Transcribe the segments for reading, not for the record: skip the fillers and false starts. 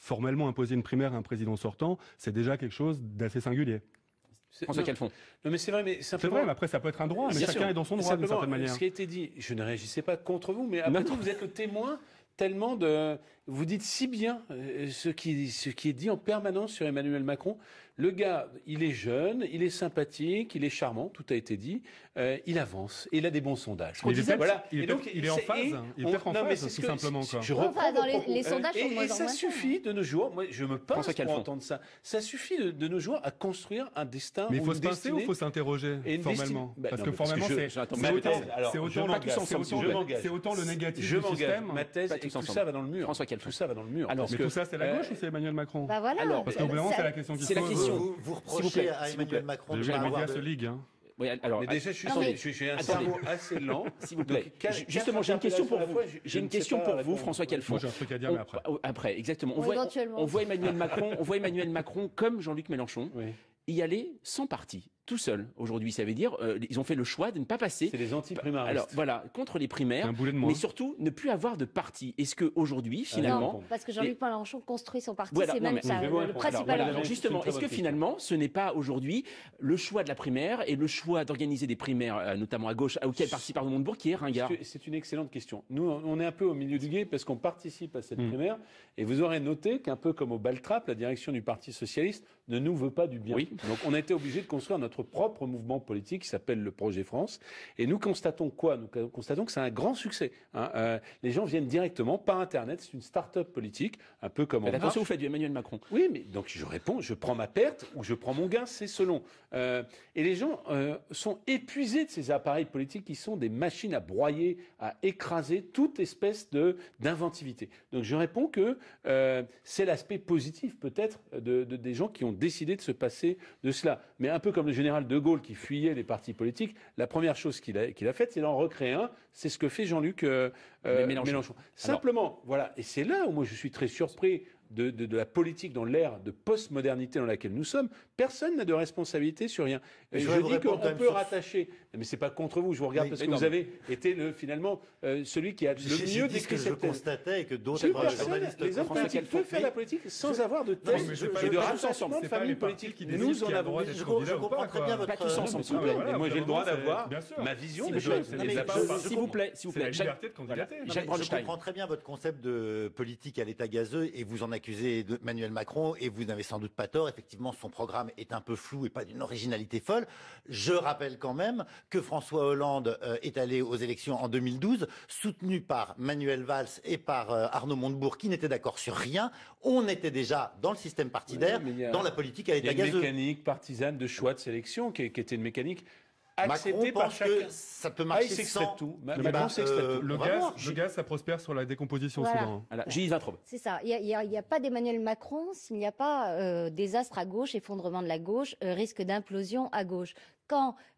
formellement imposer une primaire à un président sortant, c'est déjà quelque chose d'assez singulier. François Calfon. Non, mais c'est vrai, mais simplement. C'est vrai, mais après, ça peut être un droit, mais chacun est dans son droit, d'une certaine manière. Ce qui a été dit, je ne réagissais pas contre vous, mais après tout, vous êtes le témoin tellement de. Vous dites si bien ce qui est dit en permanence sur Emmanuel Macron. Le gars, il est jeune, il est sympathique, il est charmant, tout a été dit. Il avance et il a des bons sondages. Il est en phase. Il est peut-être en phase, tout simplement. Je reprends dans les sondages. Et ça suffit de nos jours. Moi, je me pince pour entendre ça. Ça suffit de nos jours à construire un destin. Mais il faut se pincer ou il faut s'interroger formellement? Parce que formellement, c'est autant le négatif du système. Ma thèse est que tout ça va dans le mur. François Calfon. Tout ça va dans le mur. Mais tout ça, c'est la gauche ou c'est Emmanuel Macron? Bah voilà. Parce qu'au bout d'un moment, c'est la question qui se pose. Vous reprochez à Emmanuel Macron de pas avoir de ligue. Oui, alors, mais déjà, j'ai un cerveau assez lent. S'il vous plaît. Justement, j'ai une question pour vous. J'ai une question pour vous, François Calfon. Moi, j'ai un truc à dire, mais après. Après, exactement. On voit Emmanuel Macron comme Jean-Luc Mélenchon y aller sans parti, tout seul. Aujourd'hui, ça veut dire, ils ont fait le choix de ne pas passer. C'est les anti-primaristes. Alors voilà, contre les primaires, mais surtout ne plus avoir de parti. Est-ce que aujourd'hui, finalement, non, parce que Jean-Luc Mélenchon construit son parti, voilà, c'est même ça, le principal. Alors justement, est-ce que finalement, ce n'est pas aujourd'hui le choix de la primaire et le choix d'organiser des primaires, notamment à gauche, auquel participe Arnaud Montebourg, qui est ringard? C'est une excellente question. Nous, on est un peu au milieu du gué parce qu'on participe à cette primaire, et vous aurez noté qu'un peu comme au Baltrap, la direction du Parti socialiste ne nous veut pas du bien. Oui. Donc on a été obligé de construire notre propre mouvement politique qui s'appelle le Projet France. Et nous constatons quoi? Nous constatons que c'est un grand succès. Les gens viennent directement par Internet. C'est une start-up politique, un peu comme en marche. Attention, vous faites du Emmanuel Macron. Oui, mais donc je réponds, je prends ma perte ou je prends mon gain, c'est selon. Et les gens sont épuisés de ces appareils politiques qui sont des machines à broyer, à écraser toute espèce d'inventivité. Donc je réponds que c'est l'aspect positif peut-être des gens qui ont décidé de se passer de cela. Mais un peu comme le général de Gaulle qui fuyait les partis politiques, la première chose qu'il a faite, c'est d'en recréer un. C'est ce que fait Jean-Luc Mélenchon. Simplement, voilà. Et c'est là où moi je suis très surpris de la politique dans l'ère de post-modernité dans laquelle nous sommes. Personne n'a de responsabilité sur rien. Je dis qu'on peut rattacher, mais c'est pas contre vous, je vous regarde parce que vous avez été finalement celui qui a le mieux décrit cette thèse. Je constatais que d'autres journalistes... Les hommes politiques peuvent faire la politique sans avoir de thèse et de rattachement de famille politique. Nous en avons. Je comprends très bien votre... Pas tous ensemble, s'il vous plaît. Et moi j'ai le droit d'avoir ma vision des choses. S'il vous plaît. C'est la liberté de candidater. Je comprends très bien votre concept de politique à l'état gazeux et vous en accusez Emmanuel Macron et vous n'avez sans doute pas tort. Effectivement, son programme est un peu flou et pas d'une originalité folle. Je rappelle quand même que François Hollande est allé aux élections en 2012, soutenu par Manuel Valls et par Arnaud Montebourg, qui n'étaient d'accord sur rien. On était déjà dans le système partidaire, dans la politique à l'état gazeux. Il y a une mécanique partisane de choix de sélection qui était une mécanique Macron pense que ça peut marcher sans tout. Le gaz, ça prospère sur la décomposition souvent. Gilles Vintraube. C'est ça. Il n'y a pas d'Emmanuel Macron s'il n'y a pas désastre à gauche, effondrement de la gauche, risque d'implosion à gauche.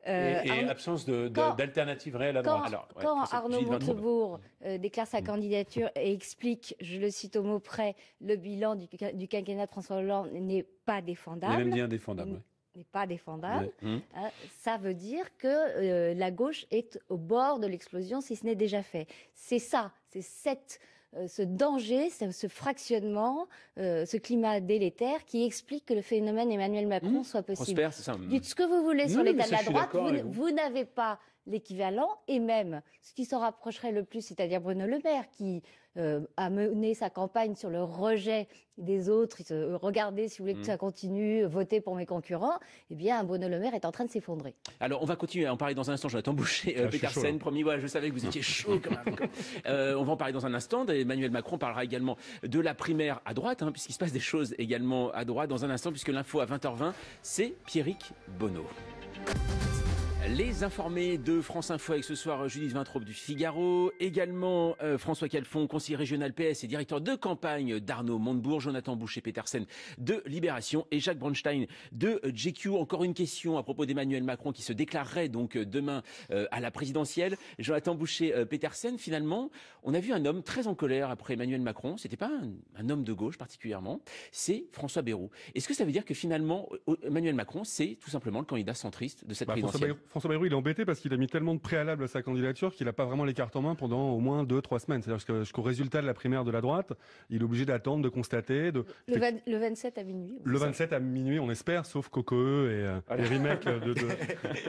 Et absence d'alternative réelle à droite. Quand Arnaud Montebourg déclare sa candidature et explique, je le cite au mot près, le bilan du quinquennat de François Hollande n'est pas défendable. Il a même dit indéfendable. N'est pas défendable, ça veut dire que la gauche est au bord de l'explosion, si ce n'est déjà fait. C'est ça, c'est ce danger, ce fractionnement, ce climat délétère qui explique que le phénomène Emmanuel Macron soit possible. C'est ça. Dites ce que vous voulez sur l'état de la droite, vous n'avez pas l'équivalent, et même ce qui s'en rapprocherait le plus, c'est-à-dire Bruno Le Maire, qui a mené sa campagne sur le rejet des autres, regardez si vous voulez que ça continue, votez pour mes concurrents, eh bien Bruno Le Maire est en train de s'effondrer. Alors on va continuer à en parler dans un instant, Jonathan Boucher, Petersen, promis, je savais que vous étiez chaud quand même. On va en parler dans un instant, Emmanuel Macron parlera également de la primaire à droite, puisqu'il se passe des choses également à droite dans un instant, puisque l'info à 20h20, c'est Pierrick Bonneau. Les informés de France Info avec ce soir Judith Vintraube du Figaro, également François Calfon, conseiller régional PS et directeur de campagne d'Arnaud Montebourg, Jonathan Boucher-Petersen de Libération et Jacques Bronstein de GQ. Encore une question à propos d'Emmanuel Macron qui se déclarerait donc demain à la présidentielle. Jonathan Boucher-Petersen, finalement, on a vu un homme très en colère après Emmanuel Macron. C'était pas un homme de gauche particulièrement, c'est François Bayrou. Est-ce que ça veut dire que finalement Emmanuel Macron c'est tout simplement le candidat centriste de cette présidentielle? François Bayrou, il est embêté parce qu'il a mis tellement de préalables à sa candidature qu'il n'a pas vraiment les cartes en main pendant au moins 2-3 semaines. C'est-à-dire jusqu'au résultat de la primaire de la droite, il est obligé d'attendre, de constater. Le 27 à minuit. Le 27 à minuit, on espère, sauf Cocoeux et les remakes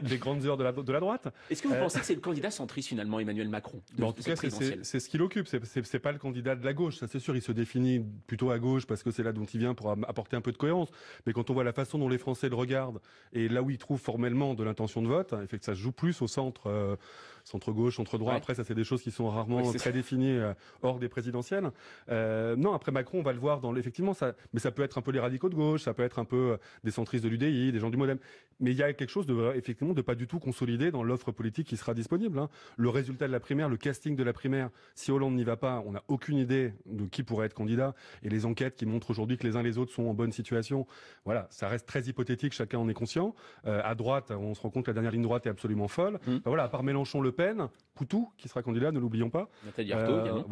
des grandes heures de la droite. Est-ce que vous pensez que c'est le candidat centriste finalement, Emmanuel Macron en tout cas, c'est ce qu'il occupe. C'est pas le candidat de la gauche, ça c'est sûr. Il se définit plutôt à gauche parce que c'est là dont il vient pour apporter un peu de cohérence. Mais quand on voit la façon dont les Français le regardent et là où ils trouvent formellement de l'intention de vote, il fait que ça se joue plus au centre. Centre-gauche, centre-droit. Ouais. Après, ça, c'est des choses qui sont rarement très définies hors des présidentielles. Non, après Macron, on va le voir effectivement, mais ça peut être un peu les radicaux de gauche, ça peut être un peu des centristes de l'UDI, des gens du MoDem. Mais il y a quelque chose effectivement, de pas du tout consolidé dans l'offre politique qui sera disponible. Hein. Le résultat de la primaire, le casting de la primaire, si Hollande n'y va pas, on n'a aucune idée de qui pourrait être candidat. Et les enquêtes qui montrent aujourd'hui que les uns et les autres sont en bonne situation, voilà, ça reste très hypothétique, chacun en est conscient. À droite, on se rend compte que la dernière ligne droite est absolument folle. Voilà, à part Mélenchon, Le Pen, Poutou, qui sera candidat, ne l'oublions pas. Nathalie Arthaud également.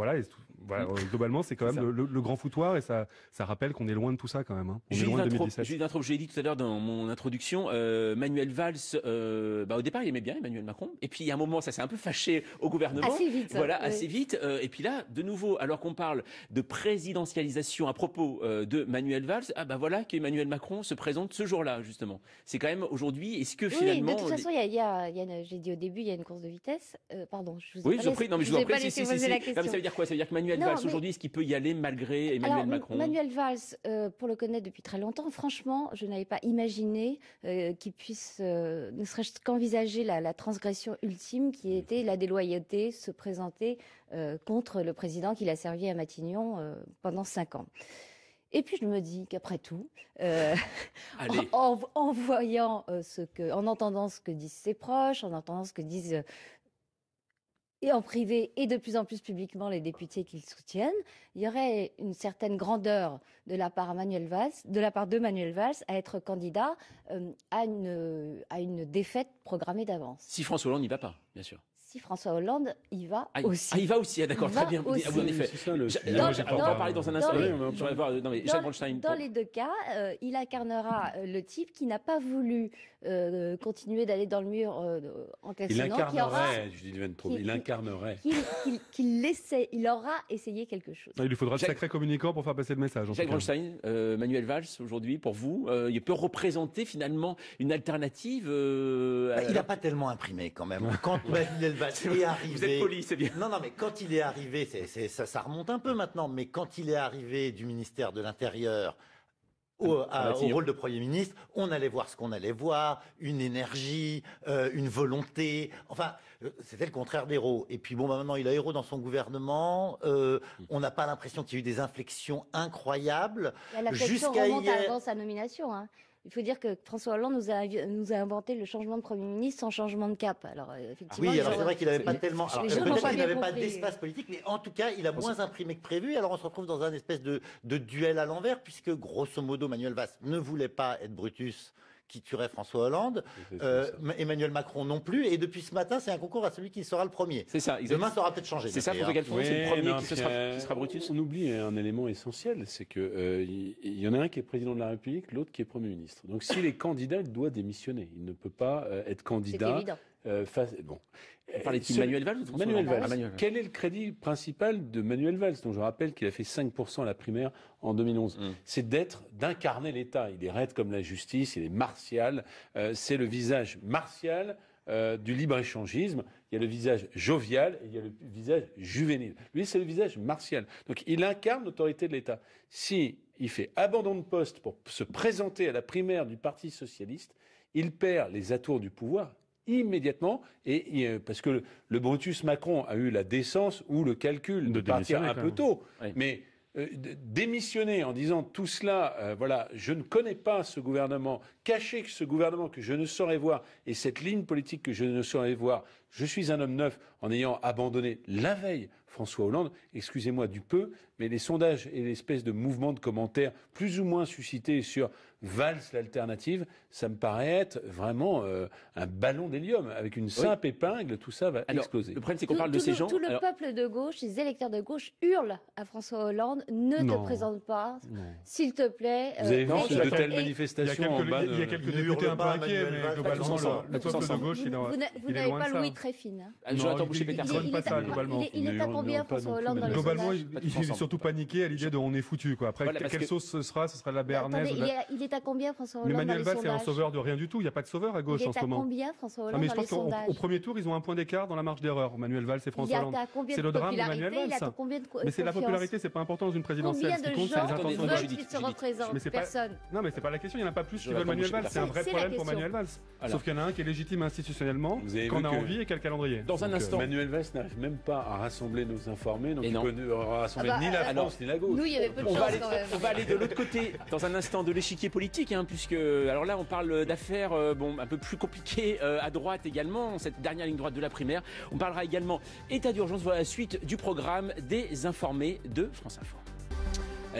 Voilà, globalement, c'est quand même le grand foutoir et ça rappelle qu'on est loin de tout ça quand même. Hein. On est loin de 2017. J'ai dit tout à l'heure dans mon introduction, Manuel Valls, au départ, il aimait bien Emmanuel Macron. Et puis, il y a un moment, ça s'est un peu fâché au gouvernement. Assez vite. Voilà, assez vite. Et puis là, de nouveau, alors qu'on parle de présidentialisation à propos de Manuel Valls, voilà qu'Emmanuel Macron se présente ce jour-là, justement. C'est quand même aujourd'hui, est-ce que finalement... de toute façon, j'ai dit au début, il y a une course de vitesse. Pardon, je vous Oui, je vous en prie. Non, mais je vous en prie. Ça veut dire quoi? Ça veut dire que Manuel Valls, aujourd'hui, est-ce qu'il peut y aller malgré Emmanuel Macron? Manuel Valls, pour le connaître depuis très longtemps, franchement, je n'avais pas imaginé qu'il puisse, ne serait-ce qu'envisager la transgression ultime qui était la déloyauté, se présenter contre le président qu'il a servi à Matignon pendant 5 ans. Et puis je me dis qu'après tout, en voyant en entendant ce que disent ses proches, en entendant ce que disent et en privé et de plus en plus publiquement les députés qui le soutiennent, il y aurait une certaine grandeur de la part de Manuel Valls à être candidat à une défaite programmée d'avance. Si François Hollande n'y va pas, bien sûr. Si François Hollande y va aussi. Il va aussi, d'accord, très bien. Aussi. En effet. On va parler dans un instant. Dans les deux cas, il incarnera le type qui n'a pas voulu continuer d'aller dans le mur en classonnant. Il incarnerait. Il aura essayé quelque chose. Il lui faudra de sacrés communicants pour faire passer le message. Jacques Goldstein, Manuel Valls, aujourd'hui, pour vous, il peut représenter finalement une alternative il n'a pas tellement imprimé quand même. Quand Manuel Valls est arrivé... Vous êtes poli, c'est bien. Non, mais quand il est arrivé, ça remonte un peu maintenant, mais quand il est arrivé du ministère de l'Intérieur au rôle de Premier ministre, on allait voir ce qu'on allait voir, une énergie, une volonté, enfin, c'était le contraire d'héros. Et puis maintenant il a héros dans son gouvernement, on n'a pas l'impression qu'il y a eu des inflexions incroyables. La réflexion remonte avant sa nomination, hein. Il faut dire que François Hollande nous a inventé le changement de Premier ministre sans changement de cap. Alors effectivement, oui, alors c'est vrai qu'il n'avait pas tellement. Alors il n'avait pas d'espace politique, mais en tout cas, il a moins imprimé que prévu. Alors on se retrouve dans un espèce de duel à l'envers, puisque grosso modo, Manuel Valls ne voulait pas être Brutus qui tuerait François Hollande, Emmanuel Macron non plus, et depuis ce matin, c'est un concours à celui qui sera le premier. C'est ça, exactement. Demain, ça aura peut-être changé. C'est ça, François Galfond, c'est le premier qui sera Brutus. On oublie un élément essentiel, c'est que il y en a un qui est président de la République, l'autre qui est Premier ministre. Donc s'il est candidat, il doit démissionner. Il ne peut pas être candidat. C'est évident. Bon. Vous parlez de Manuel Valls ou Manuel Valls. Quel est le crédit principal de Manuel Valls, dont je rappelle qu'il a fait 5% à la primaire en 2011 C'est d'incarner l'État. Il est raide comme la justice, il est martial. C'est le visage martial du libre-échangisme. Il y a le visage jovial et il y a le visage juvénile. Lui, c'est le visage martial. Donc, il incarne l'autorité de l'État. Si il fait abandon de poste pour se présenter à la primaire du Parti socialiste, il perd les atours du pouvoir immédiatement, parce que le Brutus Macron a eu la décence ou le calcul de partir un peu tôt. Oui. Mais démissionner en disant tout cela, je ne connais pas ce gouvernement, cacher ce gouvernement que je ne saurais voir et cette ligne politique que je ne saurais voir Je suis un homme neuf en ayant abandonné la veille François Hollande, excusez-moi du peu, mais les sondages et l'espèce de mouvement de commentaires plus ou moins suscités sur Valls l'alternative, ça me paraît être vraiment un ballon d'hélium. Avec une simple épingle, tout ça va exploser. Le problème, c'est qu'on parle de ces gens... Tout le peuple de gauche, les électeurs de gauche hurlent à François Hollande, ne te présente pas, s'il te plaît. Vous avez vu de telles manifestations en bas Il y a quelques députés un peu inquiets, mais globalement, le peuple de gauche, vous n'avez pas Louis très fine. Jonathan Boucher-Petersen. Il est à combien, François Hollande, dans les sondages? Globalement, il est surtout paniqué à l'idée de on est foutu. Après, quelle sauce ce sera la béarnaise. Il est à combien, François Hollande, mais dans les Manuel sondages? Valls est un sauveur de rien du tout. Il n'y a pas de sauveur à gauche en ce moment. Il est à combien, François Hollande, dans les sondages? Au premier tour, ils ont un point d'écart dans la marge d'erreur. Manuel Valls et François Hollande. C'est le drame de Manuel Valls. Mais c'est la popularité, c'est pas important dans une présidentielle. Combien de gens veulent qu'il se représente? Personne. Non, mais c'est pas la question. Il n'y en a pas plus qui veulent Manuel Valls. C'est un vrai problème pour Manuel Valls. Sauf qu'il y en a un qui est légitime institutionnellement, qu'on a envie et quel calendrier. Dans un instant. Manuel Valls n'arrive même pas à rassembler nos informés, donc il peut rassembler ni la France ni la gauche. Nous, il y avait peu de chance quand même. On va aller de l'autre côté dans un instant de l'échiquier politique, puisque alors là on parle d'affaires un peu plus compliquées à droite également, cette dernière ligne droite de la primaire. On parlera également état d'urgence, voilà la suite du programme des informés de France Info.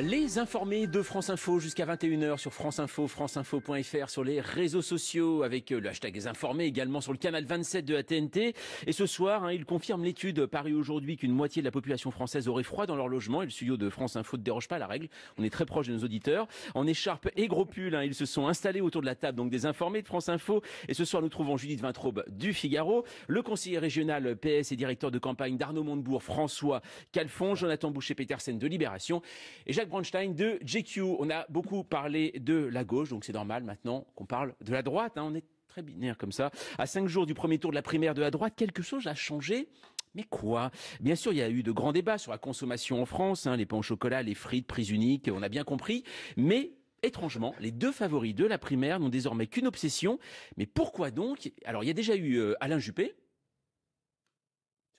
Les informés de France Info jusqu'à 21h sur France Info, franceinfo.fr, sur les réseaux sociaux avec le hashtag des informés, également sur le canal 27 de la TNT. Et ce soir, il confirme l'étude parue aujourd'hui qu'une moitié de la population française aurait froid dans leur logement. Et le studio de France Info ne déroge pas à la règle. On est très proche de nos auditeurs. En écharpe et gros pull, ils se sont installés autour de la table donc des informés de France Info. Et ce soir, nous trouvons Judith Vintraube du Figaro, le conseiller régional PS et directeur de campagne d'Arnaud Montebourg, François Calfon, Jonathan Boucher-Petersen de Libération et Jacques Braunstein de GQ. On a beaucoup parlé de la gauche, donc c'est normal maintenant qu'on parle de la droite. On est très binaire comme ça. À 5 jours du premier tour de la primaire de la droite, quelque chose a changé. Mais quoi? Bien sûr, il y a eu de grands débats sur la consommation en France, les pains au chocolat, les frites, prix unique, on a bien compris. Mais étrangement, les deux favoris de la primaire n'ont désormais qu'une obsession. Mais pourquoi donc? Alors, il y a déjà eu Alain Juppé.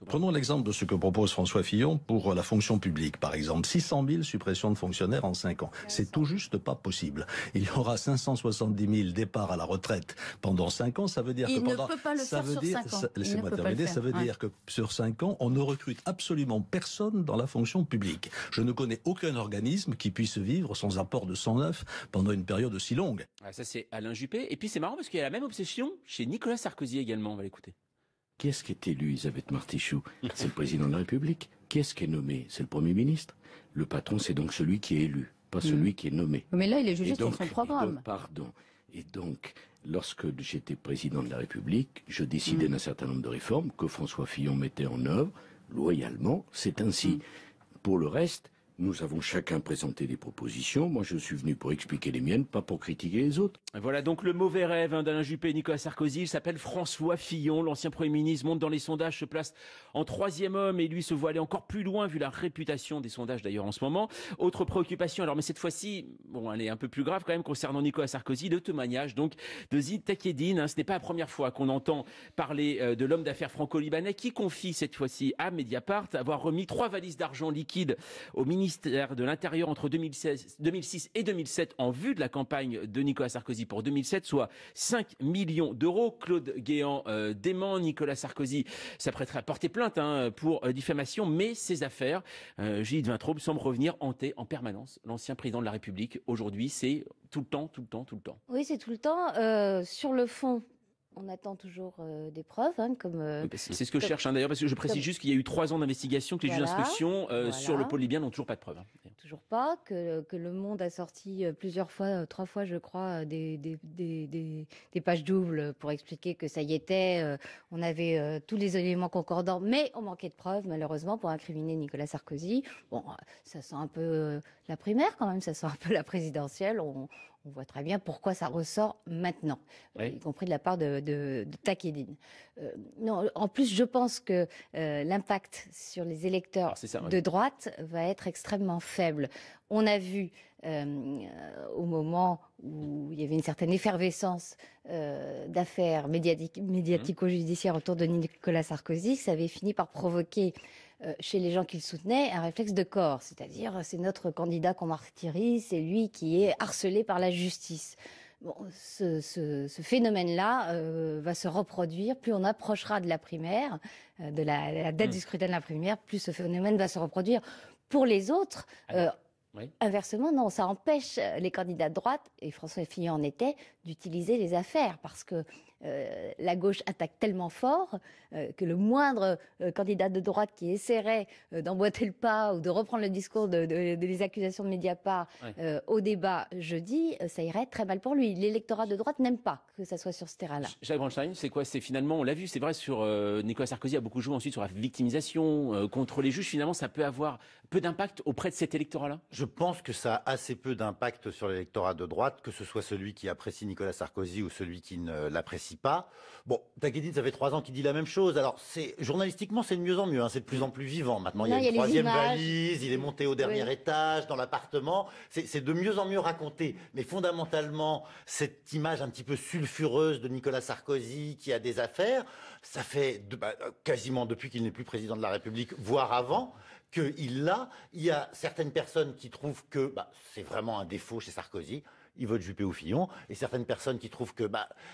Prenons l'exemple de ce que propose François Fillon pour la fonction publique, par exemple. 600 000 suppressions de fonctionnaires en 5 ans. C'est tout juste pas possible. Il y aura 570 000 départs à la retraite pendant 5 ans. Ça veut dire il ne peut pas le faire sur 5 ans. Laissez-moi terminer. Ça veut dire que sur 5 ans, on ne recrute absolument personne dans la fonction publique. Je ne connais aucun organisme qui puisse vivre sans apport de sang neuf pendant une période aussi longue. Ça, c'est Alain Juppé. Et puis, c'est marrant parce qu'il y a la même obsession chez Nicolas Sarkozy également. On va l'écouter. Qui est-ce qui est élu, Elisabeth Martichoux? C'est le président de la République. Qui est-ce qui est nommé? C'est le Premier ministre. Le patron, c'est donc celui qui est élu, pas celui qui est nommé. Mais là, il est jugé sur son programme. Et donc, lorsque j'étais président de la République, je décidais d'un certain nombre de réformes que François Fillon mettait en œuvre loyalement. C'est ainsi. Pour le reste, nous avons chacun présenté des propositions. Moi, je suis venu pour expliquer les miennes, pas pour critiquer les autres. Voilà donc le mauvais rêve d'Alain Juppé et Nicolas Sarkozy. Il s'appelle François Fillon. L'ancien Premier ministre monte dans les sondages, se place en 3e homme et lui se voit aller encore plus loin vu la réputation des sondages d'ailleurs en ce moment. Autre préoccupation, alors mais cette fois-ci, bon, elle est un peu plus grave quand même concernant Nicolas Sarkozy, le témoignage donc de Zid Takedine. Ce n'est pas la première fois qu'on entend parler de l'homme d'affaires franco-libanais qui confie cette fois-ci à Mediapart avoir remis 3 valises d'argent liquide au ministère de l'Intérieur entre 2006 et 2007 en vue de la campagne de Nicolas Sarkozy pour 2007, soit 5 millions d'euros. Claude Guéant dément. Nicolas Sarkozy s'apprêterait à porter plainte pour diffamation, mais ces affaires, Judith Vintraube, semble revenir hanter en permanence l'ancien président de la République. Aujourd'hui, c'est tout le temps. Oui, c'est tout le temps. Sur le fond, on attend toujours des preuves, comme. C'est ce que je cherche d'ailleurs, parce que je précise juste qu'il y a eu 3 ans d'investigation, que les juges d'instruction sur le pôle libyen n'ont toujours pas de preuves. Toujours pas, que Le Monde a sorti plusieurs fois, 3 fois je crois, des pages doubles pour expliquer que ça y était, on avait tous les éléments concordants, mais on manquait de preuves malheureusement pour incriminer Nicolas Sarkozy. Bon, ça sent un peu la primaire quand même, ça sent un peu la présidentielle. On voit très bien pourquoi ça ressort maintenant, y compris de la part de Takedine. Non, en plus, je pense que l'impact sur les électeurs de droite va être extrêmement faible. On a vu au moment où il y avait une certaine effervescence d'affaires médiatico-judiciaires autour de Nicolas Sarkozy, ça avait fini par provoquer chez les gens qui le soutenaient un réflexe de corps, c'est-à-dire c'est notre candidat qu'on martyrise, c'est lui qui est harcelé par la justice. bon, ce phénomène-là va se reproduire. Plus on approchera de la primaire, de la date du scrutin de la primaire, plus ce phénomène va se reproduire. Pour les autres, oui. Inversement, non, ça empêche les candidats de droite, et François Fillon en était, d'utiliser les affaires, parce que la gauche attaque tellement fort que le moindre candidat de droite qui essaierait d'emboîter le pas ou de reprendre le discours des accusations de Mediapart au débat jeudi, ça irait très mal pour lui. L'électorat de droite n'aime pas que ça soit sur ce terrain-là. Jacques Braunstein, c'est quoi? C'est finalement, on l'a vu, c'est vrai, sur Nicolas Sarkozy a beaucoup joué ensuite sur la victimisation contre les juges. Finalement, ça peut avoir peu d'impact auprès de cet électorat-là? Je pense que ça a assez peu d'impact sur l'électorat de droite, que ce soit celui qui apprécie Nicolas Sarkozy ou celui qui ne l'apprécie pas. Bon, Takieddine, ça fait 3 ans qu'il dit la même chose. Alors, journalistiquement, c'est de mieux en mieux. Hein. C'est de plus en plus vivant. Maintenant, il y a une troisième valise, il est monté au dernier étage, dans l'appartement. C'est de mieux en mieux raconté. Mais fondamentalement, cette image un petit peu sulfureuse de Nicolas Sarkozy qui a des affaires, ça fait quasiment depuis qu'il n'est plus président de la République, voire avant, qu'il l'a. Il y a certaines personnes qui trouvent que c'est vraiment un défaut chez Sarkozy. Il vote Juppé ou Fillon, et certaines personnes qui trouvent que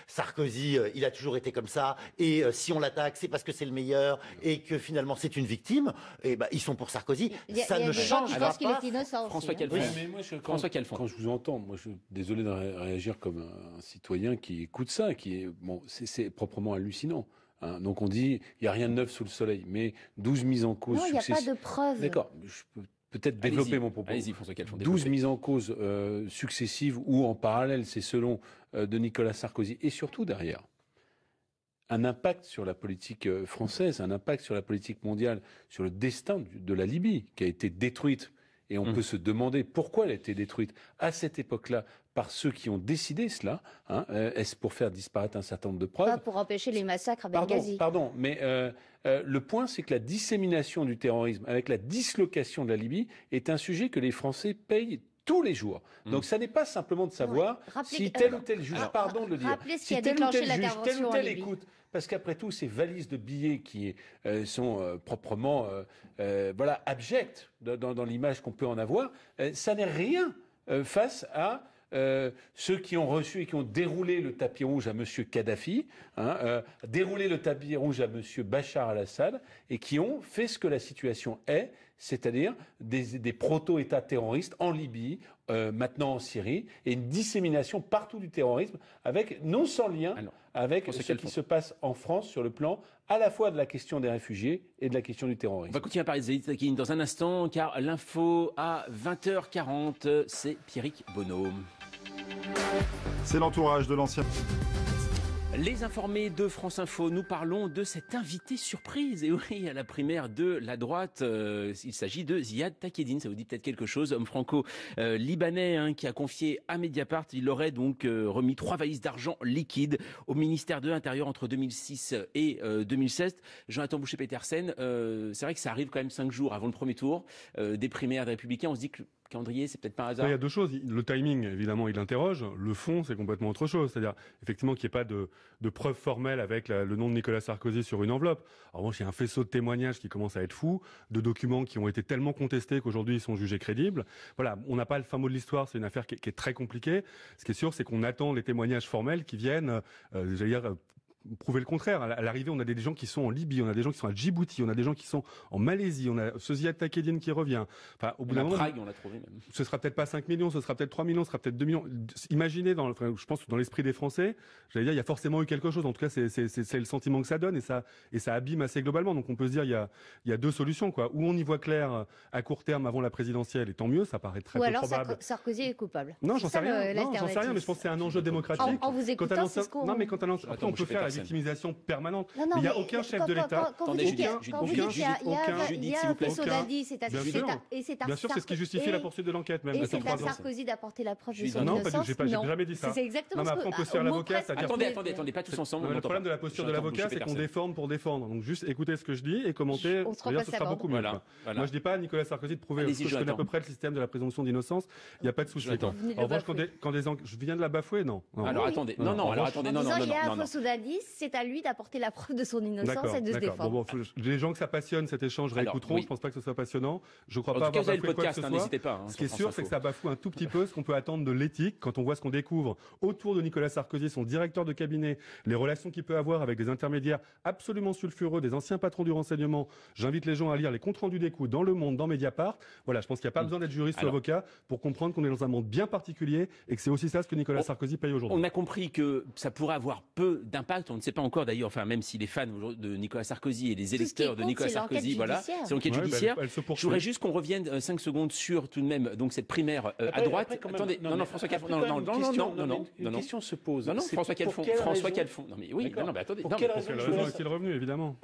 Sarkozy, il a toujours été comme ça, et si on l'attaque, c'est parce que c'est le meilleur, et que finalement c'est une victime, et ils sont pour Sarkozy. Ça ne change pas. Qu'il est innocent. François Calfon. Oui, mais moi, quand je vous entends, moi, je suis désolé de réagir comme un citoyen qui écoute ça, c'est proprement hallucinant. Hein, donc on dit, il n'y a rien de neuf sous le soleil, mais 12 mises en cause successives. Non, il n'y a pas de preuves. D'accord, je peux peut-être développer mon propos. Allez-y, François Calfon. 12 mises en cause successives ou en parallèle, c'est selon de Nicolas Sarkozy, et surtout derrière, un impact sur la politique française, un impact sur la politique mondiale, sur le destin de la Libye, qui a été détruite. Et on peut se demander pourquoi elle a été détruite à cette époque-là par ceux qui ont décidé cela. Hein, est-ce pour faire disparaître un certain nombre de preuves? Pas pour empêcher les massacres à Benghazi. Pardon, mais le point, c'est que la dissémination du terrorisme avec la dislocation de la Libye est un sujet que les Français payent tous les jours. Donc ça n'est pas simplement de savoir si tel ou tel juge, pardon de le dire, si tel ou tel juge, tel ou tel écoute. Parce qu'après tout, ces valises de billets qui sont proprement abjectes dans l'image qu'on peut en avoir, ça n'est rien face à ceux qui ont reçu et qui ont déroulé le tapis rouge à M. Kadhafi, déroulé le tapis rouge à M. Bachar al-Assad, et qui ont fait ce que la situation est, c'est-à-dire des proto-États terroristes en Libye, maintenant en Syrie, et une dissémination partout du terrorisme, avec non sans lien avec ce qui se passe en France sur le plan à la fois de la question des réfugiés et de la question du terrorisme. On va continuer à parler de Zaïd Takieddine dans un instant, car l'info à 20h40, c'est Pierrick Bonhomme. C'est l'entourage de l'ancien... Les informés de France Info, nous parlons de cette invité surprise. Et oui, à la primaire de la droite, il s'agit de Ziad Takieddine. Ça vous dit peut-être quelque chose, homme franco-libanais qui a confié à Mediapart. Il aurait donc remis 3 valises d'argent liquide au ministère de l'Intérieur entre 2006 et 2016. Jonathan Boucher-Petersen, c'est vrai que ça arrive quand même 5 jours avant le premier tour des primaires des Républicains. On se dit que calendrier, c'est peut-être pas un hasard. Il y a 2 choses. Le timing, évidemment, il interroge. Le fond, c'est complètement autre chose. C'est-à-dire, effectivement, qu'il n'y ait pas de preuves formelles avec le nom de Nicolas Sarkozy sur une enveloppe. En revanche, il y a un faisceau de témoignages qui commence à être fou, de documents qui ont été tellement contestés qu'aujourd'hui, ils sont jugés crédibles. Voilà, on n'a pas le fin mot de l'histoire. C'est une affaire qui est très compliquée. Ce qui est sûr, c'est qu'on attend les témoignages formels qui viennent, prouver le contraire. À l'arrivée, on a des gens qui sont en Libye, on a des gens qui sont à Djibouti, on a des gens qui sont en Malaisie, on a ce Ziad Takieddine qui revient. Enfin, au bout d'un moment, Prague, on l'a trouvé même. Ce sera peut-être pas 5 millions, ce sera peut-être 3 millions, ce sera peut-être 2 millions. Imaginez, je pense que dans l'esprit des Français, j'allais dire, il y a forcément eu quelque chose. En tout cas, c'est le sentiment que ça donne et ça abîme assez globalement. Donc on peut se dire, il y a 2 solutions, quoi. Ou on y voit clair à court terme avant la présidentielle, et tant mieux, ça paraît très peu probable. Ou alors Sarkozy est coupable. Non, j'en sais rien. Non, j'en sais rien, mais je pense que c'est un enjeu démocratique. En vous écoutant, c'est ce qu'on... Non, mais après, on peut faire la victimisation permanente. Non, il n'y a aucun chef de l'État. Quand vous dites qu'il y a un faisceau d'indices, bien sûr, c'est ce qui justifie la poursuite de l'enquête, même. Et c'est à Sarkozy d'apporter la preuve de son innocence. Non, j'ai jamais dit ça. C'est exactement ce que... après, on peut se faire l'avocat, c'est-à-dire... Attendez, pas tous ensemble. Le problème de la posture de l'avocat, c'est qu'on déforme pour défendre. Donc juste écoutez ce que je dis et commentez. D'ailleurs, ce sera beaucoup mieux. Moi, je dis pas à Nicolas Sarkozy de prouver, parce que je connais à peu près le système de la présomption d'innocence. Il n'y a pas de souci. En revanche, quand je viens de la bafouer, non. Alors attendez, non. Il y a un faisceau d'indices c'est à lui d'apporter la preuve de son innocence et de se défendre. Bon, les gens que ça passionne cet échange réécouteront. Oui. Je pense pas que ce soit passionnant. Je crois pas avoir bafoué quoi que ce soit. N'hésitez pas. Ce qui est sûr, c'est que ça bafoue un tout petit peu ce qu'on peut attendre de l'éthique quand on voit ce qu'on découvre autour de Nicolas Sarkozy, son directeur de cabinet, les relations qu'il peut avoir avec des intermédiaires absolument sulfureux, des anciens patrons du renseignement. J'invite les gens à lire les comptes rendus d'écoute dans Le Monde, dans Mediapart. Voilà, je pense qu'il n'y a pas besoin d'être juriste ou avocat pour comprendre qu'on est dans un monde bien particulier et que c'est aussi ça ce que Nicolas Sarkozy paye aujourd'hui. On a compris que ça pourrait avoir peu d'impact. On ne sait pas encore d'ailleurs, enfin même si les fans de Nicolas Sarkozy et les électeurs de Nicolas Sarkozy, voilà, c'est l'enquête judiciaire. Je voudrais juste qu'on revienne 5 secondes sur tout de même donc cette primaire à droite. Attendez, non, François Calfon, non, une question se pose. Non, François Calfon. Non mais oui, non mais attendez. Pour quelle raison est-il revenu, évidemment?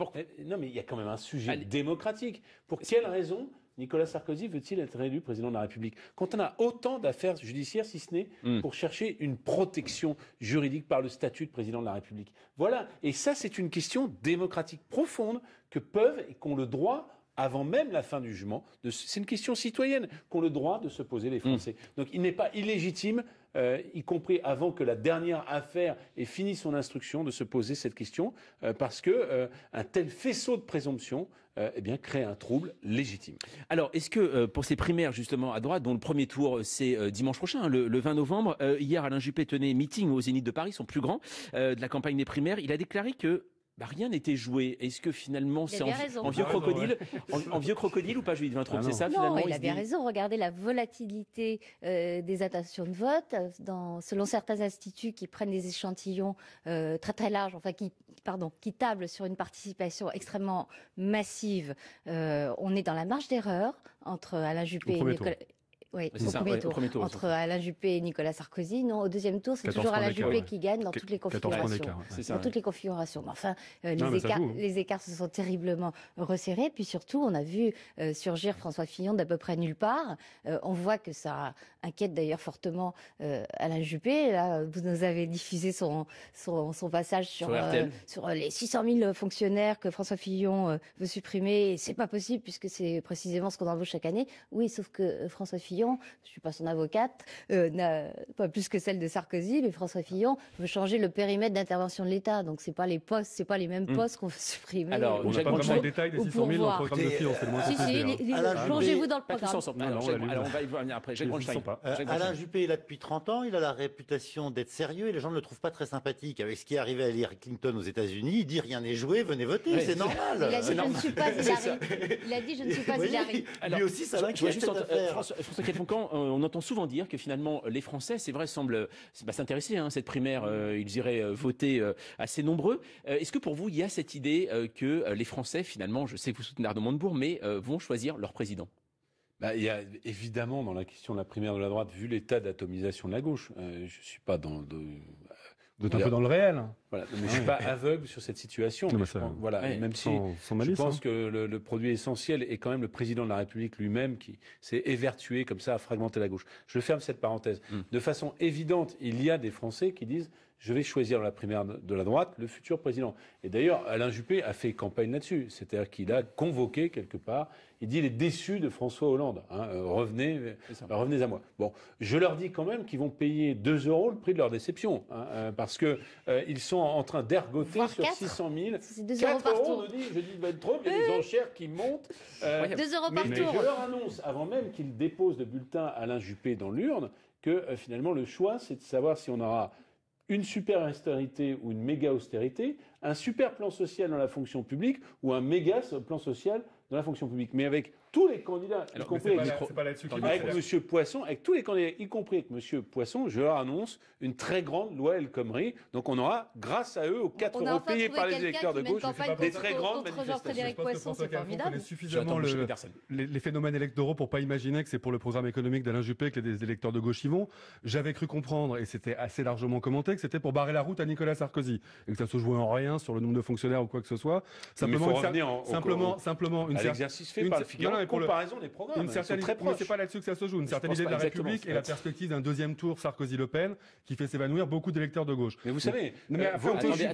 Non mais il y a quand même un sujet démocratique. Pour quelle raison Nicolas Sarkozy veut-il être élu président de la République quand on a autant d'affaires judiciaires, si ce n'est pour chercher une protection juridique par le statut de président de la République? Voilà. Et ça, c'est une question démocratique profonde que peuvent et qu'ont le droit, avant même la fin du jugement, c'est une question citoyenne, qu'ont le droit de se poser les Français. Donc il n'est pas illégitime, y compris avant que la dernière affaire ait fini son instruction, de se poser cette question, parce que un tel faisceau de présomption crée un trouble légitime. Alors, est-ce que pour ces primaires justement à droite, dont le premier tour c'est dimanche prochain, le 20 novembre, hier Alain Juppé tenait meeting au Zénith de Paris, son plus grand, de la campagne des primaires, il a déclaré que rien n'était joué. Est-ce que finalement c'est en vieux crocodile, en vieux crocodile ou pas, Julie Vintraud? C'est ça finalement? Non, il a bien raison. Regardez la volatilité des intentions de vote. Selon certains instituts qui prennent des échantillons très très larges, enfin qui tablent sur une participation extrêmement massive, on est dans la marge d'erreur entre Alain Juppé et Nicolas. Oui, au premier tour. Entre Alain Juppé et Nicolas Sarkozy. Non, au deuxième tour, c'est toujours Alain Juppé qui gagne dans toutes les configurations. Dans toutes les configurations. Mais enfin, les écarts se sont terriblement resserrés. Puis surtout, on a vu surgir François Fillon d'à peu près nulle part. On voit que ça inquiète d'ailleurs fortement Alain Juppé. Là, vous nous avez diffusé son passage sur les 600 000 fonctionnaires que François Fillon veut supprimer. Et c'est pas possible puisque c'est précisément ce qu'on embauche chaque année. Oui, sauf que François Fillon, je ne suis pas son avocate, pas plus que celle de Sarkozy, mais François Fillon veut changer le périmètre d'intervention de l'État. Donc c'est pas les postes, c'est pas les mêmes postes qu'on veut supprimer. Alors, on n'a pas vraiment le détail des 600 000 dans le programme de Fillon, c'est le moins Si, plongez-vous dans le programme. Alors on va y venir après. Alain Juppé est là depuis 30 ans, il a la réputation d'être sérieux et les gens ne le trouvent pas très sympathique. Avec ce qui est arrivé à Hillary Clinton aux États-Unis, il dit rien n'est joué, venez voter, c'est normal. Il a dit je ne suis pas Hillary. Il a dit je ne suis pas Hillary. Lui aussi, ça l'inquiète cette affaire. On entend souvent dire que finalement les Français, c'est vrai, semblent s'intéresser à cette primaire. Ils iraient voter assez nombreux. Est-ce que pour vous, il y a cette idée que les Français, finalement, je sais que vous soutenez Arnaud Montebourg, mais vont choisir leur président? Il y a évidemment dans la question de la primaire de la droite, vu l'état d'atomisation de la gauche, je ne suis pas dans... Vous êtes un peu dans le réel. Voilà, mais je ne suis pas aveugle sur cette situation. Même si je pense que le produit essentiel est quand même le président de la République lui-même qui s'est évertué comme ça à fragmenter la gauche. Je ferme cette parenthèse. De façon évidente, il y a des Français qui disent je vais choisir dans la primaire de la droite le futur président. Et d'ailleurs, Alain Juppé a fait campagne là-dessus. C'est-à-dire qu'il a convoqué quelque part, il dit il est déçu de François Hollande. Revenez à moi. Bon, je leur dis quand même qu'ils vont payer 2 € le prix de leur déception. Parce que ils sont en train d'ergoter sur 600 000. C'est 2 € par tour. Je dis, il va être trop, il y a des enchères qui montent. 2 € par tour. Je leur annonce, avant même qu'ils déposent le bulletin Alain Juppé dans l'urne, que finalement le choix, c'est de savoir si on aura une super austérité ou une méga austérité, un super plan social dans la fonction publique ou un méga plan social dans la fonction publique. Mais avec tous les candidats, y compris avec M. Poisson, avec tous les candidats, y compris avec M. Poisson, je leur annonce une très grande loi El Khomri. Donc on aura, grâce à eux, aux 4 € payés par les électeurs de gauche, des très grandes manifestations. Je pense que François Calfon connaît suffisamment les phénomènes électoraux pour pas imaginer que c'est pour le programme économique d'Alain Juppé que les électeurs de gauche y vont. J'avais cru comprendre, et c'était assez largement commenté, que c'était pour barrer la route à Nicolas Sarkozy. Et que ça se jouait en rien sur le nombre de fonctionnaires ou quoi que ce soit. Simplement l'exercice fait par le Figaro. mais pour comparaison des programmes. Une certaine, très proches. c'est pas là-dessus que ça se joue. Une certaine idée de la République et la perspective d'un deuxième tour Sarkozy-Le Pen qui fait s'évanouir beaucoup d'électeurs de gauche. Mais vous savez, attendez,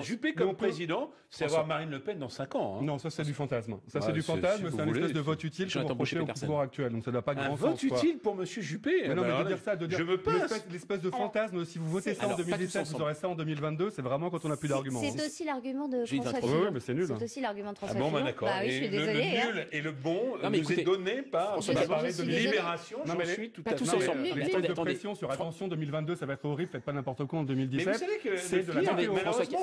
Juppé comme président, c'est avoir Marine Le Pen dans 5 ans. Non, ça c'est du fantasme. Ça c'est du fantasme, c'est un espèce de vote utile pour reprocher au pouvoir actuel. Donc ça n'a pas grand sens. Un vote utile pour monsieur Juppé. Mais non, mais de dire ça, je veux pas l'espèce de fantasme, si vous votez ça en 2017, vous aurez ça en 2022, c'est vraiment quand on n'a plus d'arguments. C'est aussi l'argument de François Fillon. Oui, mais c'est nul. C'est aussi l'argument de François Fillon. Fillon. D'accord. Bah oui, je suis désolée. Le nul et le bon nous est donné par Libération. Non, mais suis tout pas à tous fait. ensemble. L'espèce de pression sur attention 2022, ça va être horrible, faites pas n'importe quoi en 2017. Mais vous savez que c'est de la météo.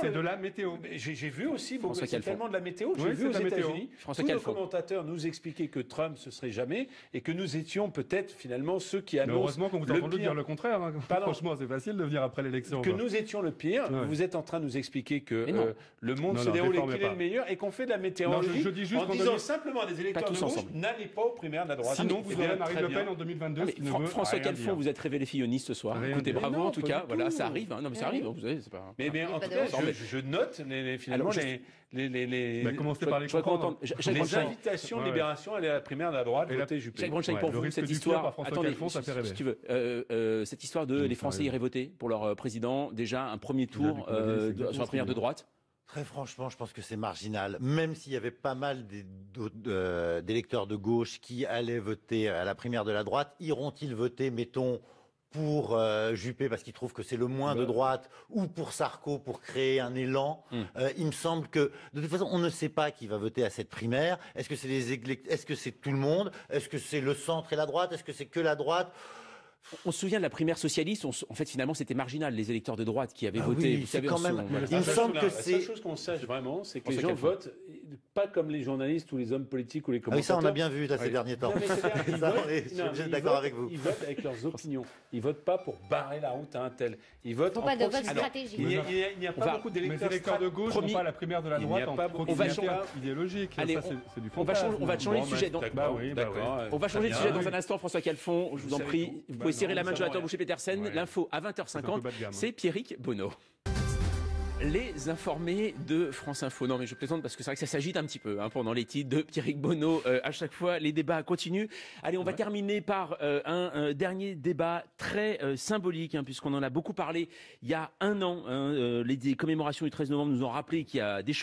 C'est de la météo. J'ai vu aussi, c'est tellement de la météo. Oui, J'ai vu aux États-Unis, tous nos commentateurs nous expliquaient que Trump ce serait jamais et que nous étions peut-être finalement ceux qui annoncent. Heureusement qu'on vous a entendu dire le contraire. Franchement, c'est facile de venir après l'élection. Que nous étions le pire. Vous êtes en train de nous expliquer que le monde se déroule et qu'il est le meilleur et qu'on fait de la météorologie en disant simplement à des électeurs de gauche, n'allez pas aux primaires de la droite. Sinon, vous aurez Marine Le Pen en 2022. François Calfon, vous êtes révélé filloniste ce soir. Écoutez, bravo en tout cas. Voilà, ça arrive. Non, mais ça arrive. Vous savez, c'est pas. Mais en tout cas, je note finalement les. Commencez par les invitations de Libération à la primaire de la droite. Votez Juppé. Jacques Braunstein, pour vous, cette histoire. Attendez, si tu veux, cette histoire de les Français iraient voter pour leur président. Déjà un premier tour sur la primaire de droite. Très franchement, je pense que c'est marginal. Même s'il y avait pas mal d'électeurs de gauche qui allaient voter à la primaire de la droite, iront-ils voter, mettons, pour Juppé parce qu'ils trouvent que c'est le moins de droite ou pour Sarko pour créer un élan? Il me semble que, de toute façon, on ne sait pas qui va voter à cette primaire. Est-ce que c'est tout le monde? Est-ce que c'est le centre et la droite? Est-ce que c'est que la droite? On se souvient de la primaire socialiste. En fait, finalement, c'était marginal, les électeurs de droite qui avaient voté. Oui, vous savez, quand même. Il me semble que c'est. La seule chose qu'on sache vraiment, c'est que les gens votent pas comme les journalistes ou les hommes politiques ou les commentateurs. Ah oui, ça, on a bien vu ces derniers temps. Je suis d'accord avec vous. Ils votent avec leurs opinions. Ils votent pas pour barrer la route à un tel. Ils votent en pas de bonne stratégie. Il n'y a pas beaucoup d'électeurs de gauche n'ont pas la primaire de la droite en proximité idéologique. Allez, c'est du fantasme. On va changer de sujet. On va changer de sujet dans un instant, François Calfon. Je vous en prie. Vous pouvez serrer la main de Jonathan Boucher-Petersen. L'info à 20h50, c'est Pierrick Bonneau. Les informés de France Info. Non mais je plaisante parce que c'est vrai que ça s'agite un petit peu pendant les titres de Pierrick Bonneau. À chaque fois, les débats continuent. Allez, on va terminer par un dernier débat très symbolique, puisqu'on en a beaucoup parlé il y a un an. Les commémorations du 13 novembre nous ont rappelé qu'il y a des choses